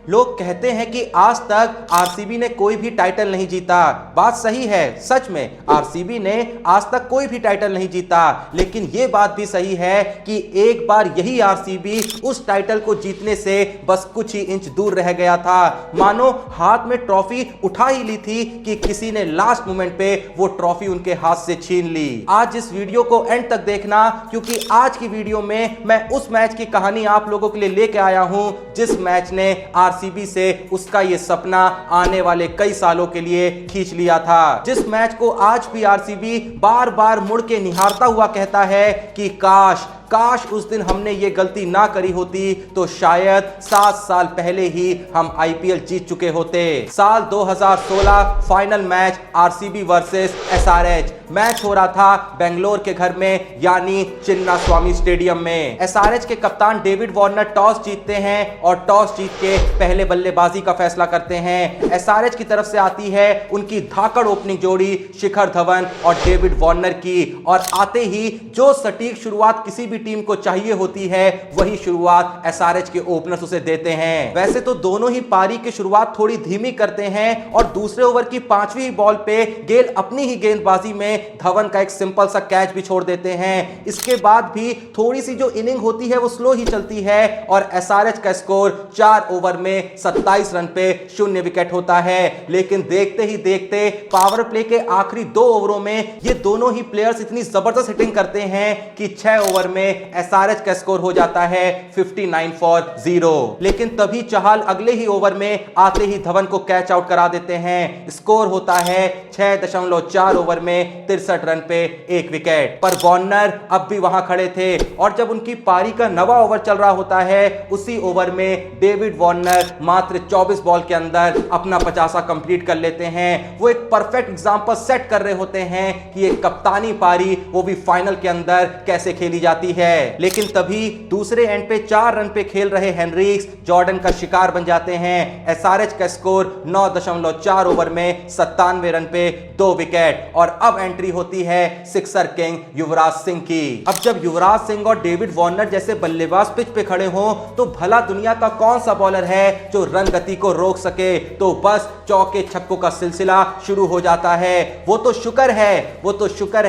लोग कहते हैं कि आज तक आरसीबी ने कोई भी टाइटल नहीं जीता। बात सही है, सच में आरसीबी ने आज तक कोई भी टाइटल नहीं जीता, लेकिन यह बात भी सही है कि एक बार यही आरसीबी उस टाइटल को जीतने से बस कुछ ही इंच दूर रह गया था। मानो हाथ में ट्रॉफी उठा ही ली थी कि किसी ने लास्ट मोमेंट पे वो ट्रॉफी उनके हाथ से छीन ली। आज इस वीडियो को एंड तक देखना, क्योंकि आज की वीडियो में मैं उस मैच की कहानी आप लोगों के लिए लेके आया हूं जिस मैच ने आरसीबी से उसका ये सपना आने वाले कई सालों के लिए खींच लिया था। जिस मैच को आज भी आरसीबी बार बार मुड़ के निहारता हुआ कहता है कि काश उस दिन हमने ये गलती ना करी होती तो शायद 7 साल पहले ही हम आईपीएल जीत चुके होते। साल 2016 final match RCB versus SRH match हो रहा था बेंगलोर के घर में, यानी चिन्नास्वामी स्टेडियम में। एसआरएच के कप्तान डेविड वार्नर टॉस जीतते हैं और टॉस जीत के पहले बल्लेबाजी का फैसला करते हैं। एसआरएच की तरफ से आती है उनकी धाकड़ ओपनिंग जोड़ी शिखर धवन और डेविड वार्नर की, और आते ही जो सटीक शुरुआत किसी भी टीम को चाहिए होती है वही शुरुआत एसआरएच के ओपनर्स उसे देते हैं। वैसे तो दोनों ही पारी की शुरुआत थोड़ी धीमी करते हैं और दूसरे ओवर की 5वीं बॉल पे गेल अपनी ही गेंदबाजी में धवन का एक सिंपल सा कैच भी छोड़ देते हैं। इसके बाद भी थोड़ी सी जो इनिंग होती है वो स्लो ही चलती है और एसआरएच का स्कोर 4 ओवर में 27 रन पे 0 विकेट होता है। लेकिन देखते ही देखते पावर प्ले के आखिरी 2 ओवरों में ये दोनों ही प्लेयर्स इतनी जबरदस्त हिटिंग करते हैं कि 6 ओवर में एसआरएच का स्कोर हो जाता है 59 फॉर 0। लेकिन तभी चाहल अगले ही ओवर में आते ही धवन को कैच आउट करा देते हैं। स्कोर होता है 6.4 ओवर में 63 रन पे 1 विकेट। पर वार्नर अब भी वहां खड़े थे और जब उनकी पारी का 9वां ओवर चल रहा होता है उसी ओवर में डेविड वार्नर मात्र 24 बॉल के अंदर अपना 50 कंप्लीट कर लेते हैं। वो एक परफेक्ट एग्जांपल सेट कर रहे होते हैं कि एक कप्तानी पारी वो भी फाइनल के अंदर कैसे खेली जाती है। लेकिन तभी दूसरे एंड पे 4 रन पे खेल रहे हेनरिक्स जॉर्डन का शिकार बन जाते हैं। एसआरएच का स्कोर 9.4 ओवर में 97 रन पे 2 विकेट। और अब एंट्री होती है सिक्सर किंग युवराज सिंह की। अब जब युवराज सिंह और डेविड वार्नर जैसे बल्लेबाज पिच पे खड़े हों तो भला दुनिया का कौन सा बॉलर है जो रन गति को रोक सके। तो बस चौके छक्कों का सिलसिला शुरू हो जाता है। वो तो शुक्र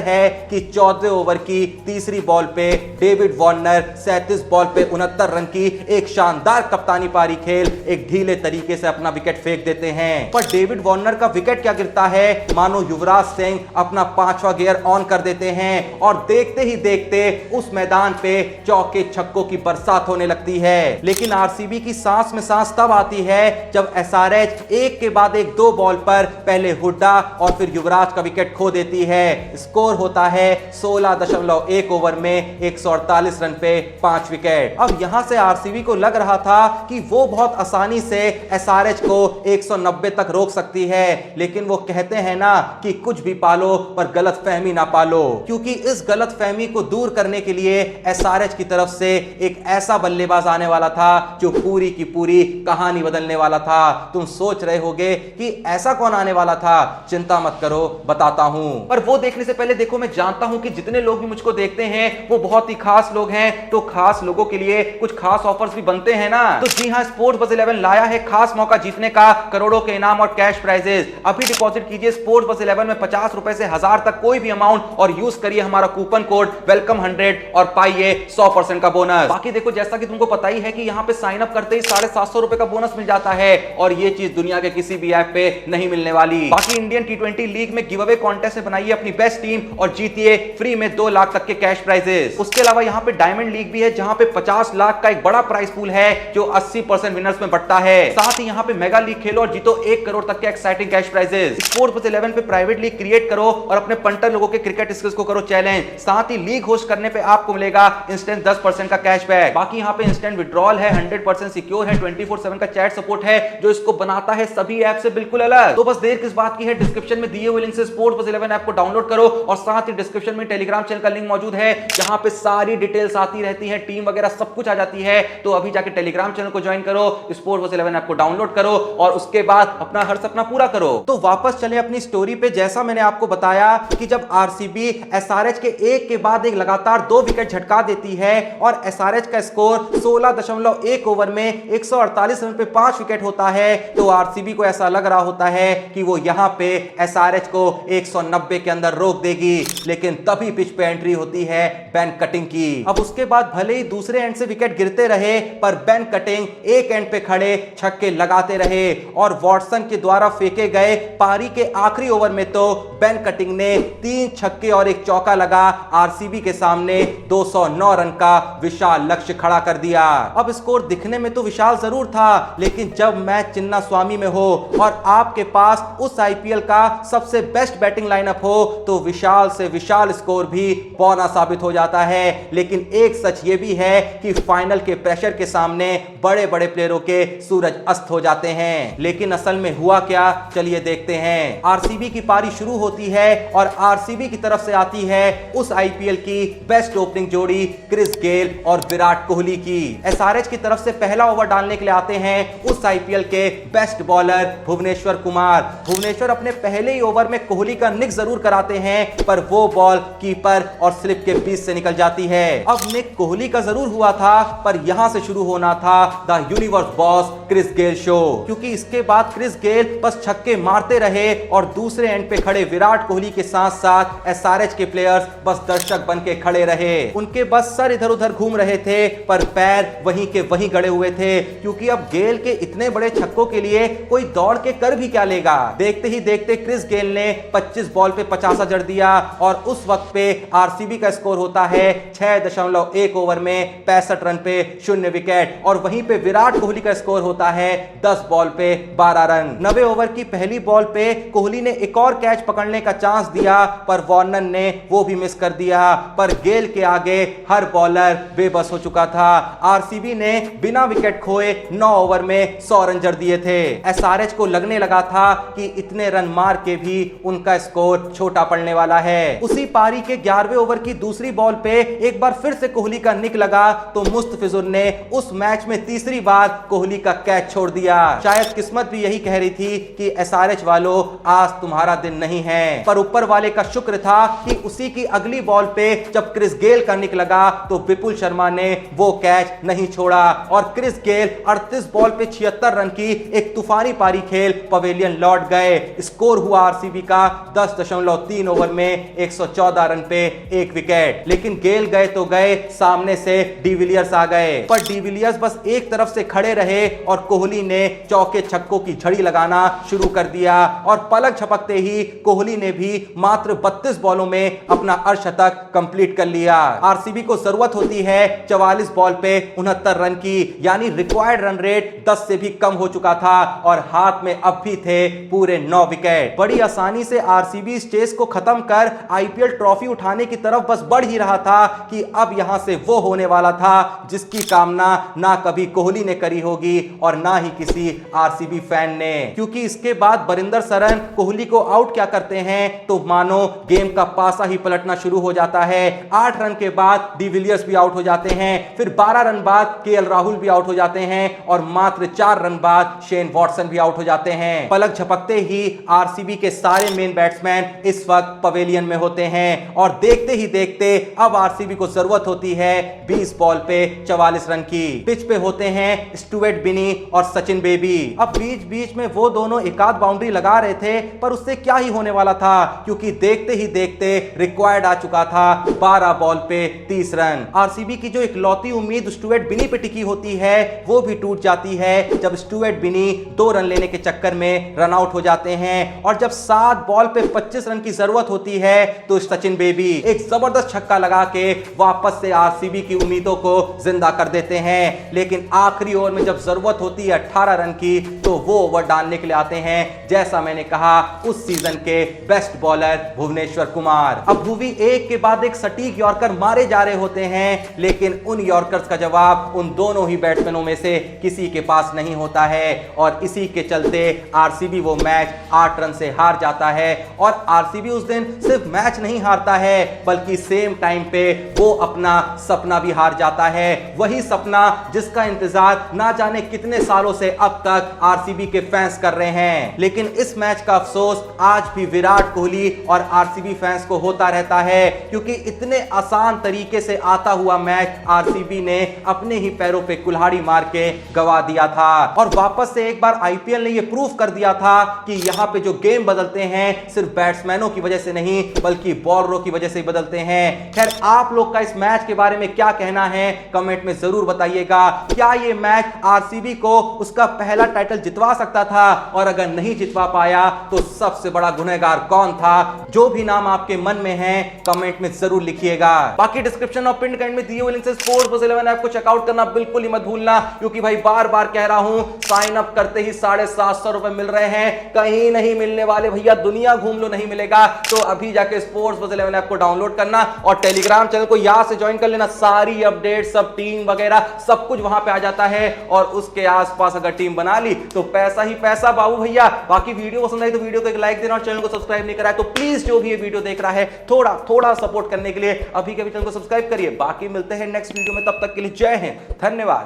है कि 14वें ओवर की तीसरी बॉल पे डेविड वार्नर 37 बॉल पे 69 रन की एक शानदार कप्तानी पारी खेल एक ढीले तरीके से अपना विकेट फेंक देते हैं। पर डेविड वार्नर का विकेट क्या गिरता है, मानो युवराज सिंह अपना 5वां गियर ऑन कर देते हैं और देखते ही देखते उस मैदान पे चौके छक्कों की बरसात होने लगती है। लेकिन आरसीबी की सांस में सांस तब आती है जब एसआरएच एक के बाद एक 2 बॉल पर पहले हुड्डा और फिर युवराज का विकेट खो देती है। स्कोर होता है 16.1 ओवर में 148 रन पे 5 विकेट। अब यहां से आरसीबी को लग रहा था कि वो बहुत आसानी से एसआरएच को 190 तक रोक सकती है, लेकिन वो कहते हैं ना कि कुछ भी पालो पर गलतफहमी ना पालो, क्योंकि इस गलतफहमी को दूर करने के लिए एसआरएच की तरफ से एक ऐसा बल्लेबाज आने वाला था जो पूरी की पूरी कहानी बदलने वाला था। तुम सोच रहे होगे कि ऐसा कौन आने वाला था, चिंता मत करो, बताता हूं। पर वो देखने से पहले देखो, मैं जानता हूं कि जितने लोग भी मुझको देखते हैं वो बहुत ही खास लोग हैं, तो खास लोगों के लिए कुछ खास ऑफर्स भी बनते हैं ना। तो जी हां, स्पोर्ट्स बस 11 लाया है खास मौका जीतने का, करोड़ों के इनाम और कैश प्राइजेस। अभी डिपॉजिट कीजिए स्पोर्ट्स बस 11 में 50 रुपए से 1000 तक कोई भी अमाउंट और यूज करिए हमारा कूपन कोड वेलकम 100 और पाइए 100% का बोनस। बाकी देखो, जैसा कि तुमको पता ही है कि यहाँ पे साइन अप करते ही 750 रुपए का बोनस मिल जाता है और ये चीज दुनिया के किसी भी ऐप पे नहीं मिलने वाली। बाकी इंडियन T20 लीग में गिव अवे कॉन्टेस्ट में बनाइए अपनी बेस्ट टीम और जीतिए फ्री में 2 लाख तक के कैश प्राइजेस। उसके अलावा यहाँ पे डायमंड लीग भी है जहां पे 50 लाख का एक बड़ा प्राइस पूल है जो 80% विनर्स में बंटता है। साथ ही यहाँ पे मेगा लीग खेलो और जीतो 1 करोड़ तक के एक्साइटिंग कैश प्राइजेस। स्पोर्ट्स बस 11 पे प्राइवेट लीग क्रिएट करो और अपने पंटर लोगों के क्रिकेट स्किल्स को करो चैलेंज। साथ ही लीग होस्ट करने पे आपको मिलेगा इंस्टेंट 10% का कैशबैक। बाकी यहाँ पे इंस्टेंट विड्रॉल है, 100% सिक्योर है, 24/7 का चैट सपोर्ट है जो इसको बनाता है सभी ऐप से बिल्कुल अलग। तो बस देर किस बात की है, डिस्क्रिप्शन में दिए हुए लिंक से स्पोर्ट्स बस 11 ऐप को डाउनलोड करो और साथ ही डिस्क्रिप्शन में टेलीग्राम चैनल का लिंक मौजूद है जहां पे सारी डिटेल्स आती रहती है, टीम वगैरह सब कुछ आ जाती है। तो अभी जाके टेलीग्राम चैनल को ज्वाइन करो, स्पोर्ट्स बस 11 ऐप को डाउनलोड करो और उसके बाद अपना हर सपना पूरा करो। तो वापस चले अपनी स्टोरी पे। जैसा मैंने आपको बताया कि जब आरसीबी एसआरएच के एक के बाद एक लगातार 2 विकेट झटका देती है और एसआरएच का स्कोर 16.1 ओवर में 148 रन पे 5 विकेट होता है, तो आरसीबी को ऐसा लग रहा होता है कि वो यहां पे एसआरएच को 190 के अंदर रोक देगी। लेकिन तभी पिच पे एंट्री होती है बेन कटिंग की। अब उसके बाद भले ही दूसरे एंड से विकेट गिरते रहे, पर बेन कटिंग एक एंड पे खड़े छक्के लगाते रहे और वॉटसन के द्वारा फेंके गए पारी के आखिरी ओवर में तो बेन कटिंग ने 3 छक्के और 1 चौका लगा आरसीबी के सामने 209 रन का विशाल लक्ष्य खड़ा कर दिया। अब स्कोर दिखने में तो विशाल जरूर था, लेकिन जब मैच चिन्ना स्वामी में हो और आपके पास उस आईपीएल का सबसे बेस्ट बैटिंग लाइनअप हो, तो विशाल से विशाल स्कोर भी बौना साबित हो जाता है। लेकिन एक सच ये भी है कि फाइनल के प्रेशर के सामने बड़े बड़े प्लेयरों के सूरज अस्त हो जाते हैं। लेकिन असल में हुआ क्या, चलिए देखते हैं। आरसीबी की पारी शुरू होती है और आरसीबी की तरफ से आती है उस आईपीएल की बेस्ट ओपनिंग जोड़ी क्रिस गेल और विराट कोहली की। एसआरएच की तरफ से पहला ओवर डालने के लिए आते हैं उस आईपीएल के बेस्ट बॉलर भुवनेश्वर कुमार। भुवनेश्वर अपने पहले ही ओवर में कोहली का निक जरूर कराते हैं, पर वो बॉल कीपर और स्लिप के बीच से निकल जाती है। अब निक कोहली का जरूर हुआ था, पर यहां से शुरू होना था the universe boss Chris Gayle show, क्योंकि इसके बाद क्रिस गेल बस छक्के मारते रहे और दूसरे एंड पे खड़े विराट कोहली के साथ साथ एसआरएच के प्लेयर्स बस दर्शक बन के खड़े रहे। उनके बस सर इधर उधर घूम रहे थे, पर पैर वहीं के वहीं गड़े हुए थे, क्योंकि अब गेल के इतने बड़े छक्कों के लिए कोई दौड़ के कर भी क्या लेगा। देखते ही देखते क्रिस गेल ने 25 बॉल पे 50 जड़ दिया और उस वक्त पे आरसीबी का स्कोर होता है 6.1 ओवर में 65 रन पे 0 विकेट। और वहीं पे विराट कोहली का स्कोर होता है 10 बॉल पे 12 रन। 90 ओवर की पहली बॉल पे कोहली ने एक और कैच पकड़ने का चांस दिया, पर वार्नर ने वो भी मिस कर दिया। पर गेल के आगे हर बॉलर बेबस हो चुका था। आरसीबी ने बिना विकेट खोए 9 ओवर में 100 रन जड़ दिए थे। एसआरएच को लगने लगा था कि इतने रन मार के भी उनका स्कोर छोटा पड़ने वाला है। उसी पारी के 11वें ओवर की दूसरी बॉल पे एक बार फिर से कोहली का निक लगा, तो मुस्तफिजुर ने उस मैच में तीसरी बार कोहली का कैच छोड़ दिया। शायद किस्मत भी यही कह रही थी कि एसआरएच वालों, आज तुम्हारा दिन नहीं है। पर ऊपर वाले का शुक्र था कि उसी की अगली बॉल पे जब क्रिस गेल का निक लगा, तो विपुल शर्मा ने वो कैच नहीं छोड़ा और क्रिस गेल 38 बॉल पे 76 रन की एक तूफानी पारी खेल पवेलियन लौट गए। स्कोर हुआ आरसीबी का 10.3 ओवर में 114 रन पे 1 विकेट। लेकिन गेल गए तो गए, सामने से डिविलियर्स आ गए, पर डिविलियर्स बस एक तरफ से खड़े रहे और कोहली ने चौके छक्कों की झड़ी लगाना शुरू कर दिया। और पलक झपकते ही कोहली ने भी मात्र 32 बॉलों में अपना अर्धशतक कंप्लीट कर लिया। आरसीबी को जरूरत होती है 44 बॉल पे 69 रन की, यानी रिक्वायर्ड रन रेट 10 से भी कम हो चुका था और हाथ में अब भी थे पूरे 9 विकेट। बड़ी आसानी से आरसीबी इस चेस को खत्म कर आईपीएल ट्रॉफी उठाने की तरफ बस बढ़ ही रहा था कि अब यहां से वो होने वाला था जिसकी कामना ना कभी कोहली ने करी होगी और ना ही किसी आरसीबी फैन ने। क्योंकि इसके बाद बरिंदर सरन कोहली को आउट क्या करते हैं, तो मानो गेम का पासा ही पलटना शुरू हो जाता है। 8 रन के बाद डिविलियर्स भी आउट हो जाते हैं, फिर 12 रन बाद केएल राहुल भी आउट हो जाते हैं और मात्र 4 रन बाद शेन वॉटसन भी आउट हो जाते हैं। पलक झपकते ही आरसीबी के सारे मेन बैट्समैन इस वक्त पवेलियन में होते हैं और देखते ही देखते अब आरसीबी को जरूरत होती है 20 बॉल पे 44 रन की। पिच पे होते हैं स्टुअर्ट बिनी और सचिन बेबी। अब बीच बीच में वो दोनों एकाध बाउंड्री लगा रहे थे, पर उससे क्या ही होने वाला था, क्योंकि देखते ही देखते रिक्वायर्ड आ चुका था 12 बॉल पे 30 रन। आरसीबी की जो इकलौती उम्मीद स्टुअर्ट बिनी पे टिकी होती है, वो भी टूट जाती है जब स्टुअर्ट बिनी 2 रन लेने के चक्कर में रन आउट हो जाते हैं। और जब 7 बॉल पे 25 रन की जरूरत होती है, तो सचिन बेबी एक जबरदस्त छक्का लगा के वापस से आरसीबी की उम्मीदों को जिंदा कर देते हैं। लेकिन आखिरी ओवर में जब जरूरत होती है 18 रन की, तो वो ओवर डालने के लिए आते हैं, जैसा मैंने कहा, उस सीजन के बेस्ट बॉलर भुवनेश्वर कुमार। अब भुवी एक के बाद एक सटीक यॉर्कर मारे जा रहे होते हैं, लेकिन उन यॉर्कर्स का जवाब उन दोनों ही बैट्समैनों में से किसी के पास नहीं होता है और इसी के चलते आरसीबी वो मैच 8 रन से हार जाता है। और आरसीबी उस दिन सिर्फ मैच नहीं हारता है, बल्कि सेम टाइम पे वो अपना सपना भी हार जाता है। वही सपना जिसका इंतजार ना जाने कितने सालों से अब तक आरसीबी के फैंस कर रहे हैं। लेकिन इस मैच का अफसोस आज भी विराट कोहली रही और आरसीबी फैंस को होता रहता है, क्योंकि इतने आसान तरीके से आता हुआ मैच आरसीबी ने अपने ही पैरों पे कुल्हाड़ी मार के गवा दिया था। और वापस से एक बार आईपीएल ने यह प्रूफ कर दिया था कि यहां पे जो गेम बदलते हैं सिर्फ बैट्समैनों की वजह से नहीं बल्कि बॉलरों की वजह से ही बदलते हैं। खैर, आप लोग का इस मैच के बारे में क्या कहना है कमेंट में जरूर बताइएगा। क्या यह मैच आरसीबी को उसका पहला टाइटल जितवा सकता था, और अगर नहीं जितवा पाया तो सबसे बड़ा गुनहगार कौन था? जो भी नाम आपके मन में है कमेंट में जरूर लिखिएगा। बाकी डिस्क्रिप्शन और पिन कमेंट में दिए हुए लिंक से स्पोर्ट्स11 ऐप को चेकआउट करना बिल्कुल ही मत भूलना, क्योंकि भाई बार बार कह रहा हूं साइन अप करते ही 750 रुपए मिल रहे हैं, कहीं नहीं मिलने वाले भैया, दुनिया घूम लो नहीं मिलेगा। तो अभी जाके स्पोर्ट्स11 ऐप को डाउनलोड करना और टेलीग्राम चैनल को यहां से ज्वाइन कर लेना। सारी अपडेट, सब टीम वगैरह सब कुछ वहां पे आ जाता है, और उसके आसपास अगर टीम बना ली तो पैसा ही पैसा बाबू भैया। बाकी वीडियो पसंद आई तो वीडियो को एक लाइक देना और चैनल को सब्सक्राइब नहीं करा है तो प्लीज जो भी ये वीडियो देख रहा है थोड़ा सपोर्ट करने के लिए अभी के अभी चैनल को सब्सक्राइब करिए। बाकी मिलते हैं नेक्स्ट वीडियो में, तब तक के लिए जय हिंद, धन्यवाद।